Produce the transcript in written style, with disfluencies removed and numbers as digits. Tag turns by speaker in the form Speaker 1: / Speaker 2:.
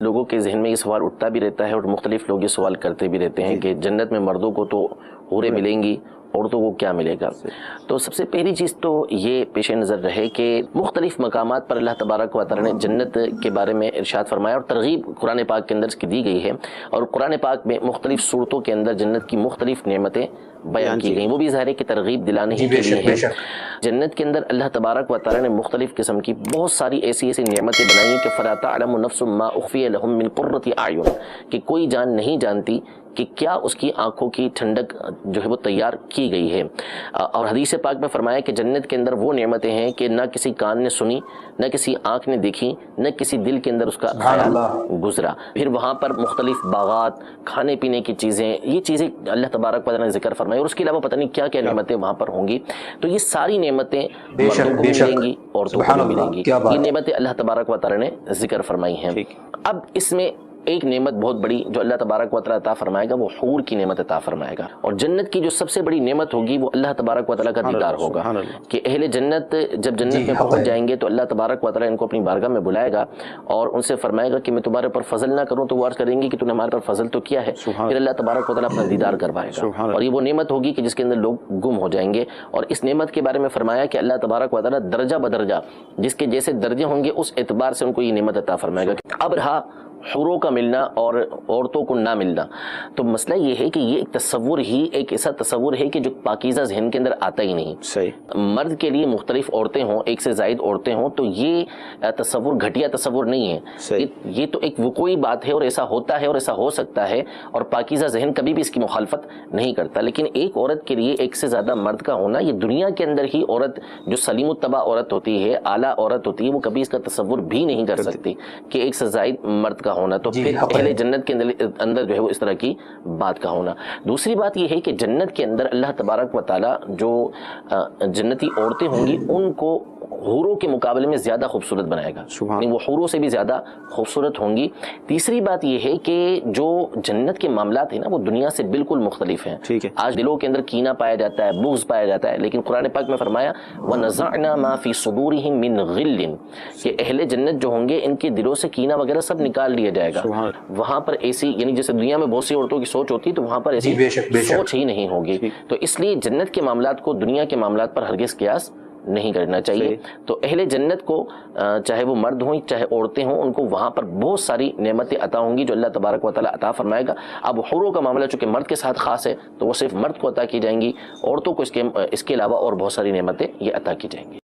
Speaker 1: لوگوں کے ذہن میں یہ سوال اٹھتا بھی رہتا ہے اور مختلف لوگ یہ سوال کرتے بھی رہتے ہیں کہ جنت میں مردوں کو تو حوریں ملیں گی، عورتوں کو کیا ملے گا؟ تو سب سے پہلی چیز تو یہ پیش نظر رہے کہ مختلف مقامات پر اللہ تبارک و تعالی نے جنت کے بارے میں ارشاد فرمایا اور ترغیب قرآن پاک کے اندر اس کی دی گئی ہے، اور قرآن پاک میں مختلف صورتوں کے اندر جنت کی مختلف نعمتیں بیان کی گئی، وہ بھی ظاہر ہے کہ ترغیب دلانے ہی کے لیے ہے۔ جنت کے اندر اللہ تبارک و تعالی نے مختلف قسم کی بہت ساری ایسی نعمتیں بنائی ہیں کہ فَلَا تَعْلَمُ نَفْسٌ مَّا أُخْفِيَ لَهُم مِّن قُرَّةِ أَعْيُنٍ، کہ کوئی جان نہیں جانتی کہ کیا اس کی آنکھوں کی ٹھنڈک جو ہے وہ تیار کی گئی ہے۔ اور حدیث پاک میں فرمایا کہ جنت کے اندر وہ نعمتیں ہیں کہ نہ کسی کان نے سنی، نہ کسی آنکھ نے دیکھی، نہ کسی دل کے اندر اس کا خیال گزرا۔ پھر وہاں پر مختلف باغات، کھانے پینے کی چیزیں، یہ چیزیں اللہ تبارک و تعالی نے ذکر فرمائی، اور اس کے علاوہ پتہ نہیں کیا کیا نعمتیں وہاں پر ہوں گی۔ تو یہ ساری نعمتیں مردوں کو ملیں گی، عورتوں کو بھی ملیں گی، یہ نعمتیں اللہ تبارک و تعالی نے ذکر فرمائی ہیں۔ اب اس میں ایک نعمت بہت بڑی جو اللہ تبارک و تعالی عطا فرمائے گا وہ حور کی نعمت عطا فرمائے گا، اور جنت کی جو سب سے بڑی نعمت ہوگی وہ اللہ تبارک و تعالی کا دیدار ہوگا، کہ اہل جنت جب جنت میں پہنچ جائیں گے تو اللہ تبارک و تعالی ان کو اپنی بارگاہ میں بلائے گا اور ان سے فرمائے گا کہ میں تمہارے پر فضل نہ کروں، تو وہ عرض کریں گے کہ تو نے ہمارے پر فضل تو کیا ہے، پھر اللہ تبارک و تعالی اپنا دیدار کروائے گا، اور یہ وہ نعمت ہوگی کہ جس کے اندر لوگ گم ہو جائیں گے۔ اور اس نعمت کے بارے میں فرمایا کہ اللہ تبارک و تعالی درجہ بدرجہ جس کے جیسے درجے ہوں گے اس اعتبار سے ان کو یہ نعمت عطا فرمائے گا۔ اب رہا حوروں کا ملنا اور عورتوں کو نہ ملنا، تو مسئلہ یہ ہے کہ یہ ایک تصور ہی ایک ایسا تصور ہے کہ جو پاکیزہ ذہن کے اندر آتا ہی نہیں۔ صحیح، مرد کے لیے مختلف عورتیں ہوں، ایک سے زائد عورتیں ہوں، تو یہ تصور گھٹیا تصور نہیں ہے، یہ تو ایک وقوعی بات ہے اور ایسا ہوتا ہے اور ایسا ہو سکتا ہے، اور پاکیزہ ذہن کبھی بھی اس کی مخالفت نہیں کرتا۔ لیکن ایک عورت کے لیے ایک سے زیادہ مرد کا ہونا، یہ دنیا کے اندر ہی عورت جو سلیم الطبع عورت ہوتی ہے، اعلیٰ عورت ہوتی ہے، وہ کبھی اس کا تصور بھی نہیں کر سکتی کہ ایک سے زائد مرد کا ہونا، تو پھر اہل جنت کے اندر جو ہے وہ اس طرح کی بات کا ہونا۔ دوسری بات یہ ہے کہ جنت کے اندر اللہ تبارک و تعالی جو جنتی عورتیں ہوں گی ان کو حوروں کے مقابلے میں زیادہ خوبصورت بنائے گا، یعنی وہ حوروں سے بھی زیادہ خوبصورت ہوں گی۔ تیسری بات یہ ہے کہ جو جنت کے معاملات ہیں نا وہ دنیا سے بالکل مختلف ہیں۔ آج دلوں کے اندر کینہ پایا جاتا ہے، بغض پایا جاتا ہے، لیکن قرآن پاک میں فرمایا وَنَزَعْنَا مَا فِي صُدُورِهِم مِّن غِلٍّ، کہ اہل جنت جو ہوں گے ان کے دلوں سے کینہ وغیرہ سب نکال لیا جائے گا۔ وہاں پر ایسی یعنی جیسے دنیا میں بہت سی عورتوں کی سوچ ہوتی ہے تو وہاں پر ایسی سوچ ہی نہیں ہوگی، تو اس لیے جنت کے معاملات کو دنیا کے معاملات پر ہرگز قیاس نہیں کرنا چاہیے۔ تو اہل جنت کو چاہے وہ مرد ہوں چاہے عورتیں ہوں، ان کو وہاں پر بہت ساری نعمتیں عطا ہوں گی جو اللہ تبارک و تعالی عطا فرمائے گا۔ اب حوروں کا معاملہ چونکہ مرد کے ساتھ خاص ہے تو وہ صرف مرد کو عطا کی جائیں گی، عورتوں کو اس کے علاوہ اور بہت ساری نعمتیں یہ عطا کی جائیں گی۔